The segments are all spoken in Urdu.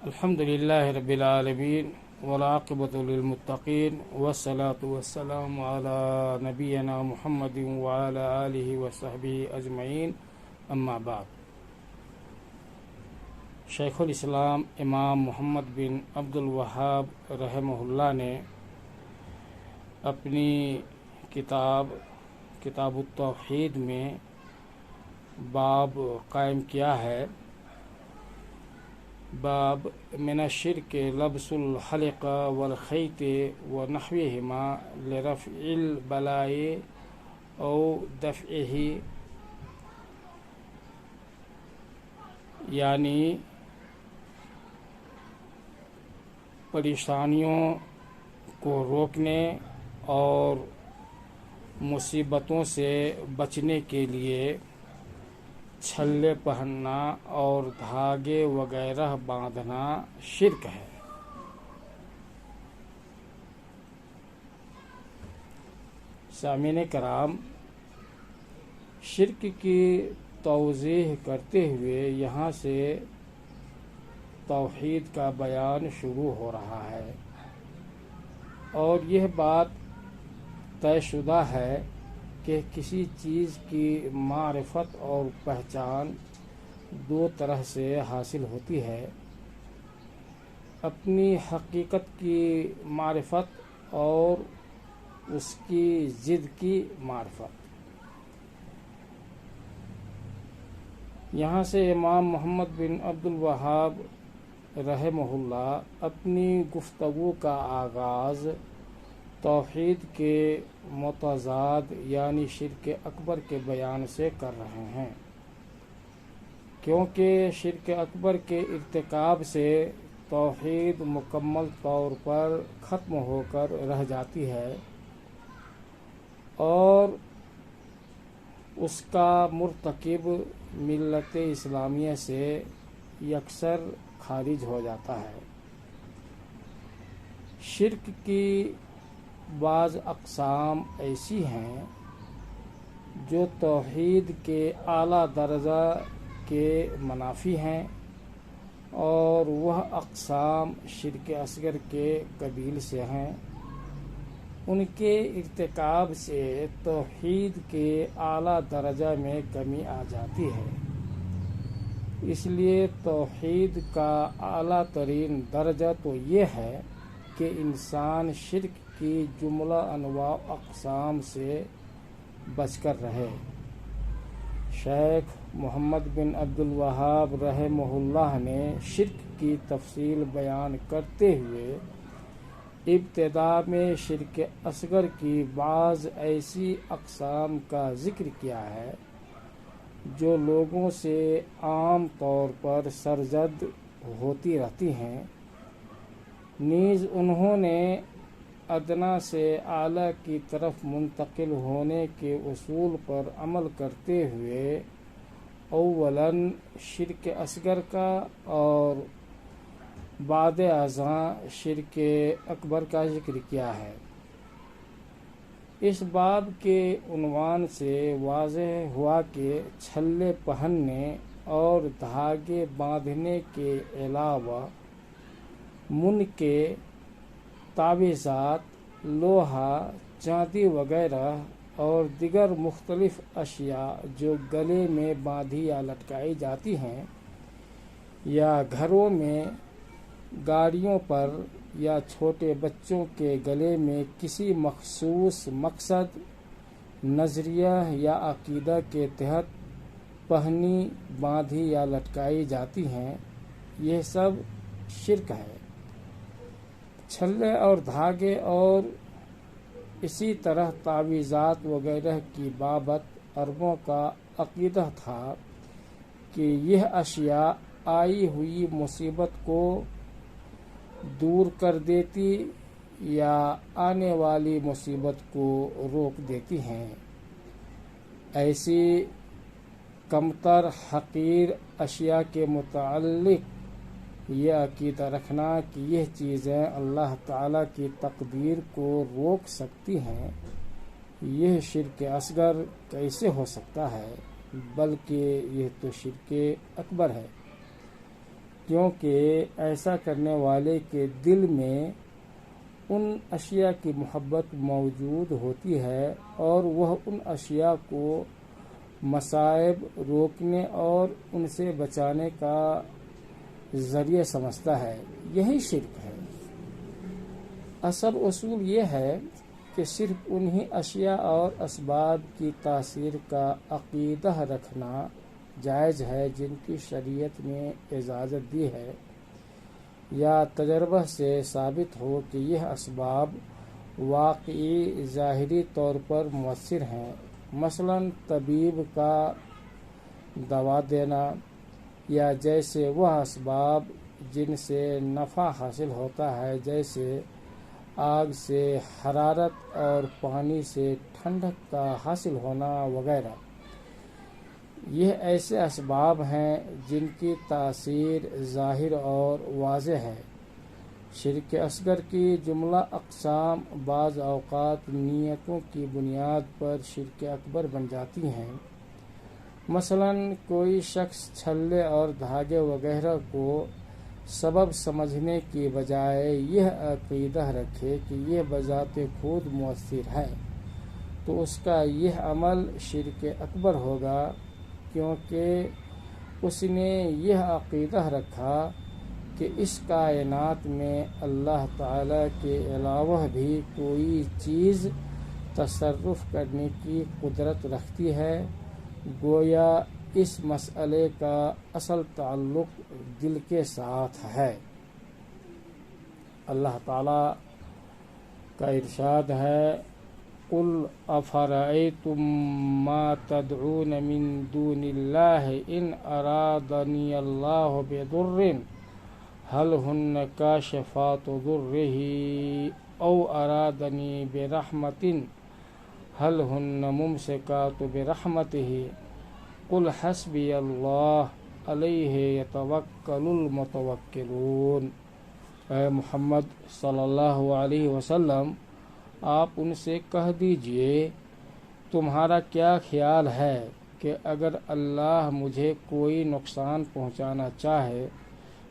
الحمد للہ رب العالمین والعاقبۃ للمتقین والصلاة والسلام علی نبینا محمد وعلی آلہ وصحبہ اجمعین، اما بعد۔ شیخ الاسلام امام محمد بن عبد الوہاب رحمہ اللہ نے اپنی کتاب التوحید میں باب قائم کیا ہے۔ باب من الشرک لبس الحلق والخیط ونحوہما لرفع البلاء او دفعہ، یعنی پریشانیوں کو روکنے اور مصیبتوں سے بچنے کے لیے چھلے پہننا اور دھاگے وغیرہ باندھنا شرک ہے۔ سامعین کرام، شرک کی توضیح کرتے ہوئے یہاں سے توحید کا بیان شروع ہو رہا ہے، اور یہ بات طے شدہ ہے کہ کسی چیز کی معرفت اور پہچان دو طرح سے حاصل ہوتی ہے: اپنی حقیقت کی معرفت اور اس کی ضد کی معرفت۔ یہاں سے امام محمد بن عبد الوہاب رحمہ اللہ اپنی گفتگو کا آغاز توحید کے متضاد یعنی شرک اکبر کے بیان سے کر رہے ہیں، کیونکہ شرک اکبر کے ارتکاب سے توحید مکمل طور پر ختم ہو کر رہ جاتی ہے اور اس کا مرتکب ملت اسلامیہ سے یکسر خارج ہو جاتا ہے۔ شرک کی بعض اقسام ایسی ہیں جو توحید کے اعلیٰ درجہ کے منافی ہیں، اور وہ اقسام شرک اصغر کے قبیل سے ہیں۔ ان کے ارتکاب سے توحید کے اعلیٰ درجہ میں کمی آ جاتی ہے، اس لیے توحید کا اعلیٰ ترین درجہ تو یہ ہے کہ انسان شرک کی جملہ انواع اقسام سے بچ کر رہے۔ شیخ محمد بن عبد الوہاب رحمہ اللہ نے شرک کی تفصیل بیان کرتے ہوئے ابتدا میں شرک اصغر کی بعض ایسی اقسام کا ذکر کیا ہے جو لوگوں سے عام طور پر سرزد ہوتی رہتی ہیں، نیز انہوں نے ادنا سے اعلیٰ کی طرف منتقل ہونے کے اصول پر عمل کرتے ہوئے اولاً شرک اصغر کا اور بعد ازاں شرک اکبر کا ذکر کیا ہے۔ اس باب کے عنوان سے واضح ہوا کہ چھلے پہننے اور دھاگے باندھنے کے علاوہ من کے تعویذات، لوہا، چاندی وغیرہ اور دیگر مختلف اشیاء جو گلے میں باندھی یا لٹکائی جاتی ہیں، یا گھروں میں، گاڑیوں پر یا چھوٹے بچوں کے گلے میں کسی مخصوص مقصد، نظریہ یا عقیدہ کے تحت پہنی، باندھی یا لٹکائی جاتی ہیں، یہ سب شرک ہے۔ چھلے اور دھاگے اور اسی طرح تعویذات وغیرہ کی بابت عربوں کا عقیدہ تھا کہ یہ اشیاء آئی ہوئی مصیبت کو دور کر دیتی یا آنے والی مصیبت کو روک دیتی ہیں۔ ایسی کمتر حقیر اشیاء کے متعلق یہ عقیدہ رکھنا کہ یہ چیزیں اللہ تعالیٰ کی تقدیر کو روک سکتی ہیں، یہ شرک اصغر کیسے ہو سکتا ہے، بلکہ یہ تو شرک اکبر ہے۔ کیونکہ ایسا کرنے والے کے دل میں ان اشیاء کی محبت موجود ہوتی ہے اور وہ ان اشیاء کو مصائب روکنے اور ان سے بچانے کا ذریعہ سمجھتا ہے. یہی شرک ہے. اصل اصول یہ ہے کہ صرف انہی اشیاء اور اسباب کی تاثیر کا عقیدہ رکھنا جائز ہے جن کی شریعت نے اجازت دی ہے یا تجربہ سے ثابت ہو کہ یہ اسباب واقعی ظاہری طور پر مؤثر ہیں. مثلا طبیب کا دوا دینا یا جیسے وہ اسباب جن سے نفع حاصل ہوتا ہے جیسے آگ سے حرارت اور پانی سے ٹھنڈک کا حاصل ہونا وغیرہ. یہ ایسے اسباب ہیں جن کی تاثیر ظاہر اور واضح ہے. شرک اصغر کی جملہ اقسام بعض اوقات نیتوں کی بنیاد پر شرک اکبر بن جاتی ہیں. مثلا کوئی شخص چھلے اور دھاگے وغیرہ کو سبب سمجھنے کی بجائے یہ عقیدہ رکھے کہ یہ بذات خود مؤثر ہے تو اس کا یہ عمل شرک اکبر ہوگا، کیونکہ اس نے یہ عقیدہ رکھا کہ اس کائنات میں اللہ تعالی کے علاوہ بھی کوئی چیز تصرف کرنے کی قدرت رکھتی ہے. گویا اس مسئلے کا اصل تعلق دل کے ساتھ ہے. اللہ تعالی کا ارشاد ہے قل افرأیتم ما تدعون من دون اللہ ان ارادنی اللہ بضر هل هن کاشفات ضره او ارادنی برحمت هل هن ممسکات برحمته قل حسبی اللہ علیہ یتوکل المتوکلون. اے محمد صلی اللہ علیہ وسلم آپ ان سے کہہ دیجئے تمہارا کیا خیال ہے کہ اگر اللہ مجھے کوئی نقصان پہنچانا چاہے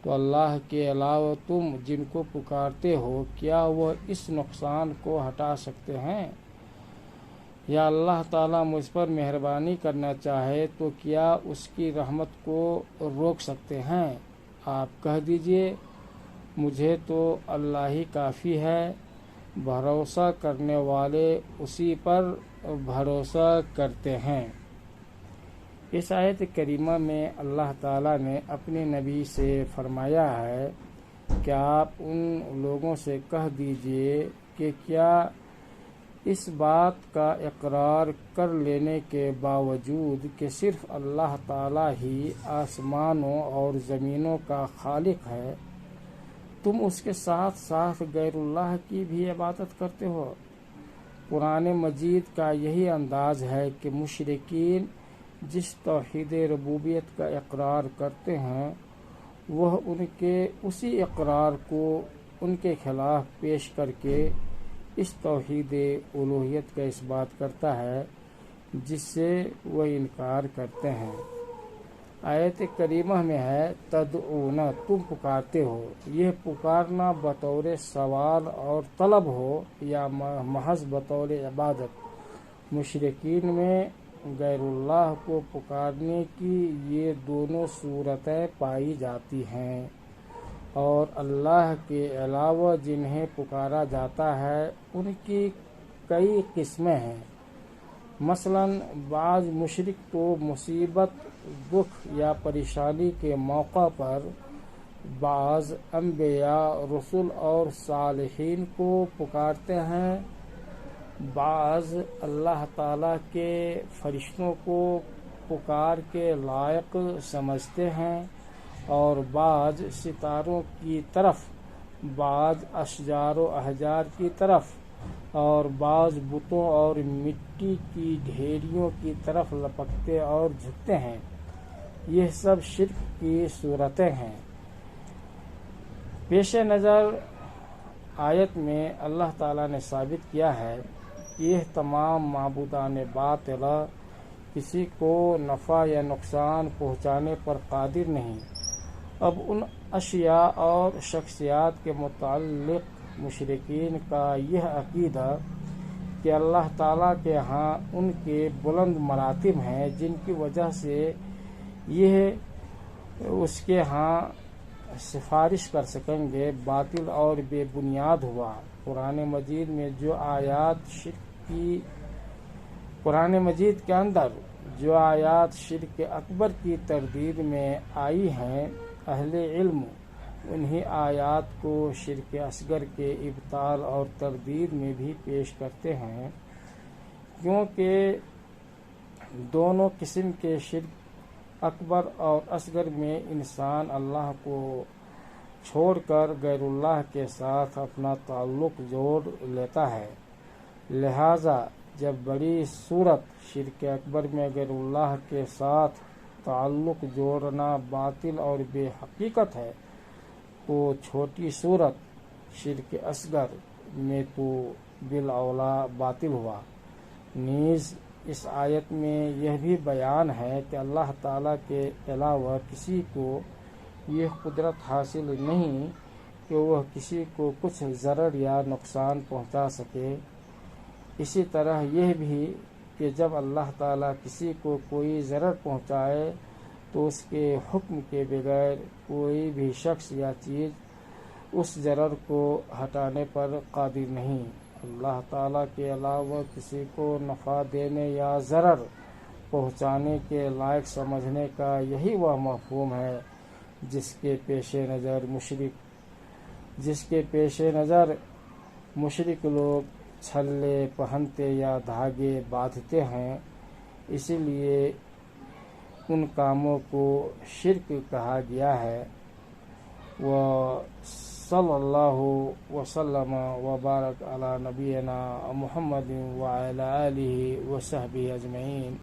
تو اللہ کے علاوہ تم جن کو پکارتے ہو کیا وہ اس نقصان کو ہٹا سکتے ہیں؟ یا اللہ تعالیٰ مجھ پر مہربانی کرنا چاہے تو کیا اس کی رحمت کو روک سکتے ہیں؟ آپ کہہ دیجئے مجھے تو اللہ ہی کافی ہے، بھروسہ کرنے والے اسی پر بھروسہ کرتے ہیں. اس آیت کریمہ میں اللہ تعالیٰ نے اپنے نبی سے فرمایا ہے کہ آپ ان لوگوں سے کہہ دیجئے کہ کیا اس بات کا اقرار کر لینے کے باوجود کہ صرف اللہ تعالیٰ ہی آسمانوں اور زمینوں کا خالق ہے تم اس کے ساتھ ساتھ غیر اللہ کی بھی عبادت کرتے ہو؟ قرآن مجید کا یہی انداز ہے کہ مشرکین جس توحید ربوبیت کا اقرار کرتے ہیں وہ ان کے اسی اقرار کو ان کے خلاف پیش کر کے اس توحید الوہیت کا اس بات کرتا ہے جس سے وہ انکار کرتے ہیں. آیت کریمہ میں ہے تدعون تم پکارتے ہو. یہ پکارنا بطور سوال اور طلب ہو یا محض بطور عبادت. مشرکین میں غیر اللہ کو پکارنے کی یہ دونوں صورتیں پائی جاتی ہیں اور اللہ کے علاوہ جنہیں پکارا جاتا ہے ان کی کئی قسمیں ہیں. مثلا بعض مشرک تو مصیبت، دکھ یا پریشانی کے موقع پر بعض انبیاء، رسل اور صالحین کو پکارتے ہیں، بعض اللہ تعالیٰ کے فرشتوں کو پکار کے لائق سمجھتے ہیں اور بعض ستاروں کی طرف، بعض اشجار و احجار کی طرف اور بعض بتوں اور مٹی کی ڈھیریوں کی طرف لپکتے اور جھکتے ہیں. یہ سب شرک کی صورتیں ہیں. پیش نظر آیت میں اللہ تعالیٰ نے ثابت کیا ہے کہ یہ تمام معبودان باطلہ کسی کو نفع یا نقصان پہنچانے پر قادر نہیں. اب ان اشیاء اور شخصیات کے متعلق مشرکین کا یہ عقیدہ کہ اللہ تعالیٰ کے ہاں ان کے بلند مراتب ہیں جن کی وجہ سے یہ اس کے ہاں سفارش کر سکیں گے، باطل اور بے بنیاد ہوا۔ قرآن مجید میں جو آیات شرک اکبر کی تردید میں آئی ہیں، اہل علم انہی آیات کو شرک اصغر کے ابطال اور تردید میں بھی پیش کرتے ہیں، کیونکہ دونوں قسم کے شرک اکبر اور اصغر میں انسان اللہ کو چھوڑ کر غیر اللہ کے ساتھ اپنا تعلق جوڑ لیتا ہے۔ لہذا جب بڑی صورت شرک اکبر میں غیر اللہ کے ساتھ تعلق جوڑنا باطل اور بے حقیقت ہے، تو چھوٹی صورت شرک اصغر میں تو بالاولیٰ باطل ہوا۔ نیز اس آیت میں یہ بھی بیان ہے کہ اللہ تعالیٰ کے علاوہ کسی کو یہ قدرت حاصل نہیں کہ وہ کسی کو کچھ ضرر یا نقصان پہنچا سکے۔ اسی طرح یہ بھی کہ جب اللہ تعالیٰ کسی کو کوئی ضرر پہنچائے تو اس کے حکم کے بغیر کوئی بھی شخص یا چیز اس ضرر کو ہٹانے پر قادر نہیں۔ اللہ تعالیٰ کے علاوہ کسی کو نفع دینے یا ضرر پہنچانے کے لائق سمجھنے کا یہی وہ مفہوم ہے جس کے پیش نظر مشرک لوگ چھلے پہنتے یا دھاگے باندھتے ہیں، اسی لیے ان کاموں کو شرک کہا گیا ہے۔ وصلی اللہ وسلم وبارک علی نبینا محمد وعلی آلہ وصحبہ اجمعین۔